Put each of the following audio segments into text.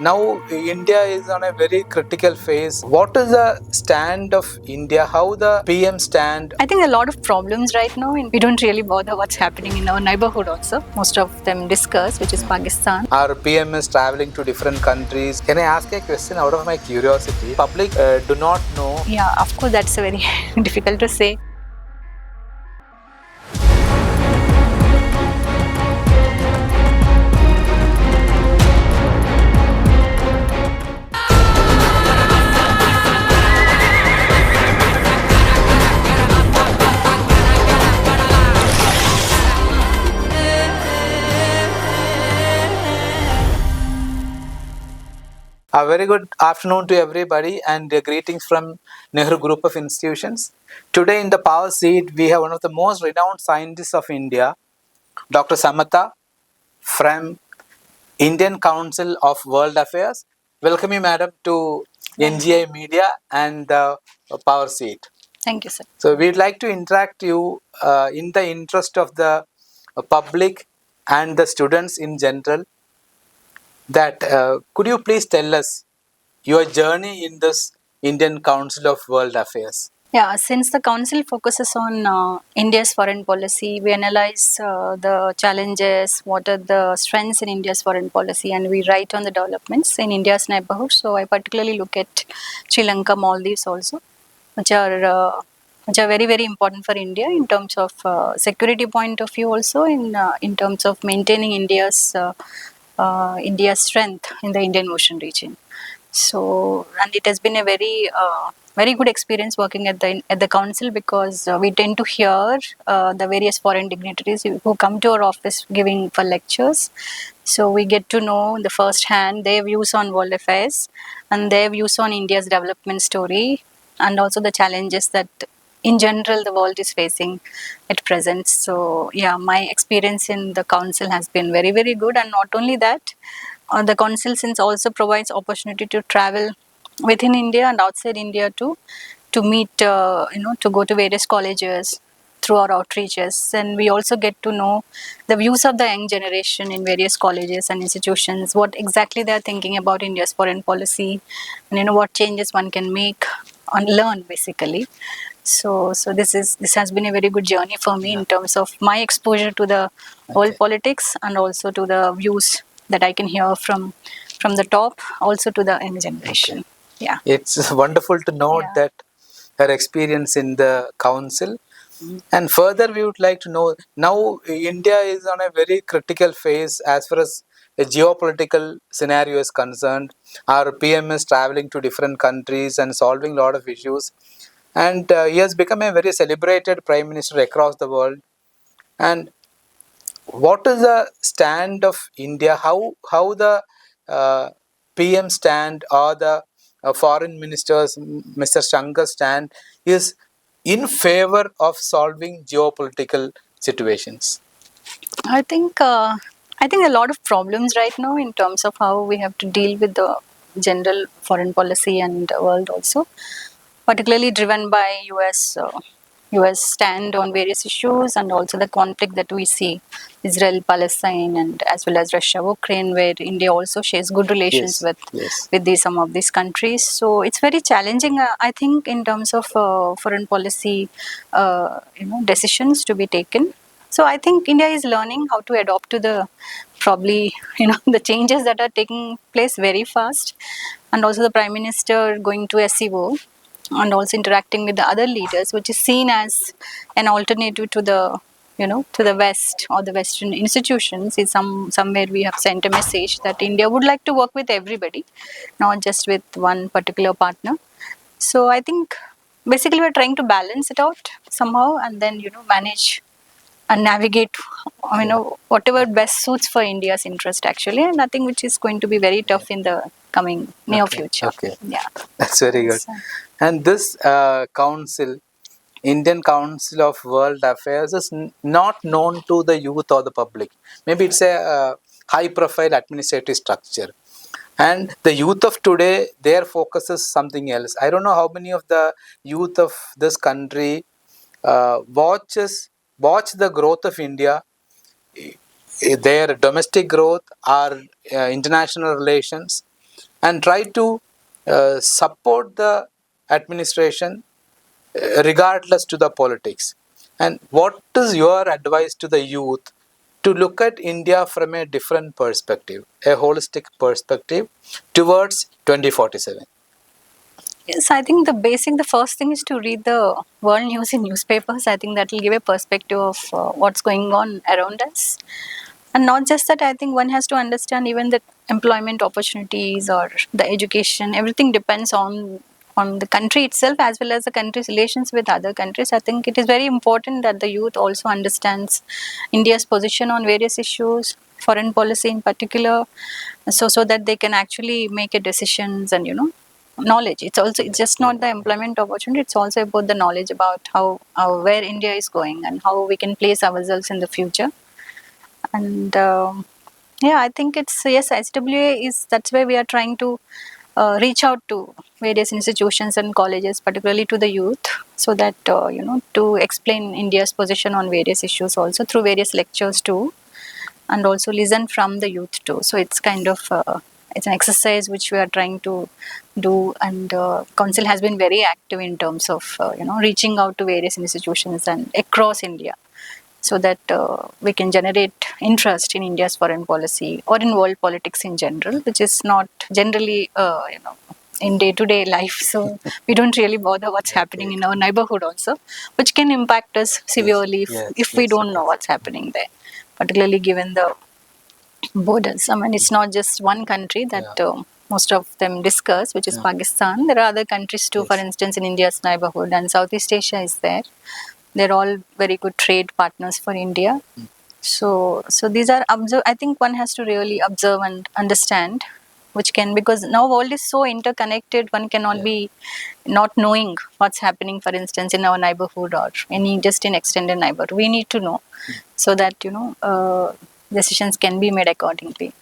Now India is on a very critical phase. What is the stand of India? How the PM stand? I think a lot of problems right now, and we don't really bother what's happening in our neighborhood also. Most of them discuss, which is Pakistan. Our PM is traveling to different countries. Can I ask a question out of my curiosity? Public do not know. Yeah, of course, that's a very difficult to say. A very good afternoon to everybody and greetings from Nehru Group of Institutions. Today in the power seat, we have one of the most renowned scientists of India, Dr. Samatha from Indian Council of World Affairs. Welcome you, madam, to NGI Media and the power seat. Thank you, sir. So we'd like to interact you in the interest of the public and the students in general. That could you please tell us your journey in this Indian Council of World Affairs? Yeah, since the council focuses on India's foreign policy, we analyze the challenges, what are the strengths in India's foreign policy, and we write on the developments in India's neighborhood. So I particularly look at Sri Lanka, Maldives also, which are very very important for India in terms of security point of view, also in terms of maintaining India's strength in the Indian Ocean region. So, and it has been a very good experience working at the council, because we tend to hear the various foreign dignitaries who come to our office giving for lectures. So we get to know the first hand their views on world affairs and their views on India's development story, and also the challenges that in general the world is facing at present. So yeah, my experience in the council has been very very good. And not only that, the council since also provides opportunity to travel within India and outside India too, to meet, to go to various colleges through our outreaches. And we also get to know the views of the young generation in various colleges and institutions, what exactly they are thinking about India's foreign policy, and what changes one can make and learn basically. So this has been a very good journey for me in terms of my exposure to the world politics, and also to the views that I can hear from the top, also to the young generation. Yeah, It's wonderful to note that her experience in the council. And further, we would like to know now India is on a very critical phase as far as the geopolitical scenario is concerned. Our PM is traveling to different countries and solving a lot of issues. And he has become a very celebrated prime minister across the world. And what is the stand of India? How the PM stand or the foreign ministers, Mr. Shankar stand is in favor of solving geopolitical situations? I think a lot of problems right now in terms of how we have to deal with the general foreign policy and world also, particularly driven by US stand on various issues, and also the conflict that we see, Israel Palestine, and as well as Russia Ukraine, where India also shares good relations with some of these countries. So it's very challenging, I think, in terms of foreign policy decisions to be taken. So I think India is learning how to adopt to the probably the changes that are taking place very fast, and also the Prime Minister going to SCO and also interacting with the other leaders, which is seen as an alternative to the to the West or the Western institutions. Is somewhere we have sent a message that India would like to work with everybody, not just with one particular partner. So I think basically we're trying to balance it out somehow, and then manage and navigate whatever best suits for India's interest actually, and nothing which is going to be very tough in the coming near future. Okay, Yeah, that's very good. And this council, Indian Council of World Affairs, is not known to the youth or the public. Maybe it's a high-profile administrative structure. And the youth of today, their focus is something else. I don't know how many of the youth of this country watch the growth of India, their domestic growth, our international relations, and try to support the administration regardless to the politics. And what is your advice to the youth to look at India from a different perspective, a holistic perspective towards 2047? Yes, I think the first thing is to read the world news in newspapers. I think that will give a perspective of what's going on around us. And not just that, I think one has to understand even the employment opportunities or the education, everything depends on the country itself as well as the country's relations with other countries. I think it is very important that the youth also understands India's position on various issues, foreign policy in particular, so that they can actually make a decisions and knowledge. It's just not the employment opportunity, it's also about the knowledge about how where India is going and how we can place ourselves in the future. And yeah, I think it's yes, SWA is that's where we are trying to reach out to various institutions and colleges, particularly to the youth, so that to explain India's position on various issues also through various lectures too, and also listen from the youth too. So it's kind of it's an exercise which we are trying to do, and council has been very active in terms of reaching out to various institutions and across India, so that we can generate interest in India's foreign policy or in world politics in general, which is not generally in day-to-day life. So we don't really bother what's happening in our neighborhood also, which can impact us severely if we don't know what's happening there, particularly given the borders. I mean, it's not just one country that most of them discuss, which is Pakistan. There are other countries too, for instance, in India's neighborhood, and Southeast Asia is there. They're all very good trade partners for India. So these are I think one has to really observe and understand, which can, because now world is so interconnected, one cannot be not knowing what's happening, for instance, in our neighborhood or any just in extended neighborhood. We need to know so that decisions can be made accordingly.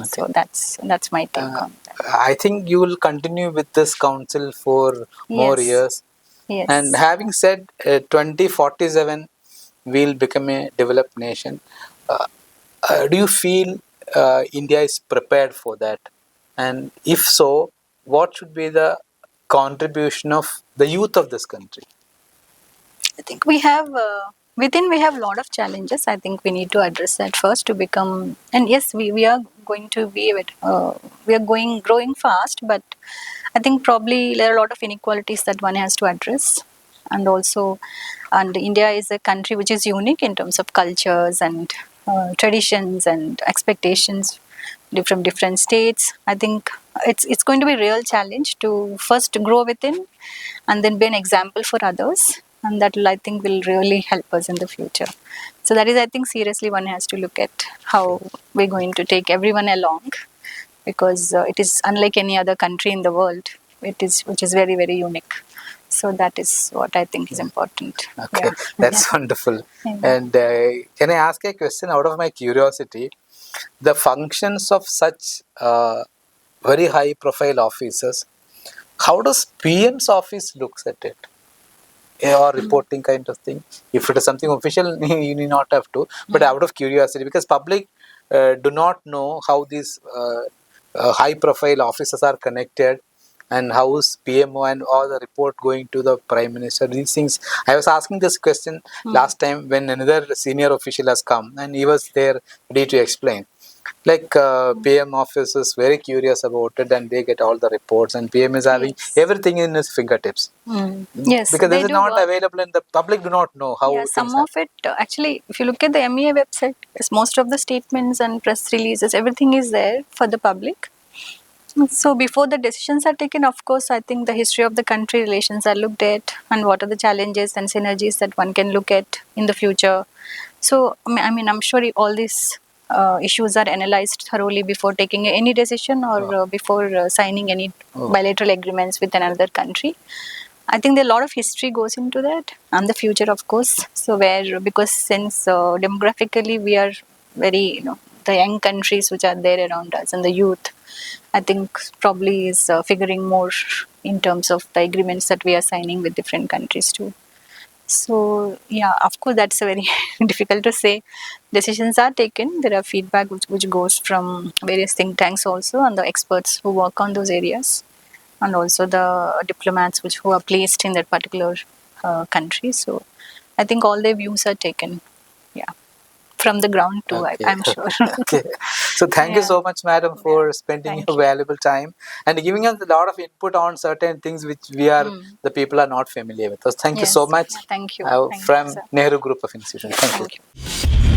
So that's my take on that. I think you will continue with this council for more years. Yes. And having said 2047 will become a developed nation, do you feel India is prepared for that? And if so, what should be the contribution of the youth of this country? I think we have within we have a lot of challenges. I think we need to address that first to become. And yes, we are going to be we are growing fast, but I think probably there are a lot of inequalities that one has to address, and also, and India is a country which is unique in terms of cultures and traditions and expectations from different states. I think it's going to be a real challenge to first grow within and then be an example for others, and that will, I think, will really help us in the future. So that is, I think, seriously one has to look at how we're going to take everyone along, because it is unlike any other country in the world. Which is very, very unique. So that is what I think is important. Okay, that's wonderful. And can I ask a question out of my curiosity? The functions of such very high profile officers, how does PM's office looks at it? Or reporting kind of thing? If it is something official, you need not have to. But out of curiosity, because public do not know how these high profile officers are connected, and how is PMO and all the report going to the Prime Minister. These things, I was asking this question last time when another senior official has come and he was there ready to explain. Like PM office is very curious about it, and they get all the reports, and PM is having everything in his fingertips. Yes, because this is not available and the public do not know how some of it actually, if you look at the MEA website, most of the statements and press releases, everything is there for the public. So before the decisions are taken, of course, I think the history of the country, relations are looked at, and what are the challenges and synergies that one can look at in the future. So I mean, I'm sure all these issues are analyzed thoroughly before taking any decision or before signing any bilateral agreements with another country. I think a lot of history goes into that, and the future, of course. So because since demographically we are very, the young countries which are there around us and the youth, I think probably is figuring more in terms of the agreements that we are signing with different countries too. So yeah, of course, that's a very difficult to say. Decisions are taken. There are feedback which goes from various think tanks also, and the experts who work on those areas, and also the diplomats who are placed in that particular country. So I think all their views are taken. Yeah, from the ground too. Okay, I'm sure. okay. So thank you Yeah, so much, madam, yeah. for spending your Thank you. valuable time and giving us a lot of input on certain things which Mm. the people are not familiar with. So thank you so Yes. much Yeah, thank you. Thank you, from sir. Nehru Group of Institutions. Thank Thank you. you.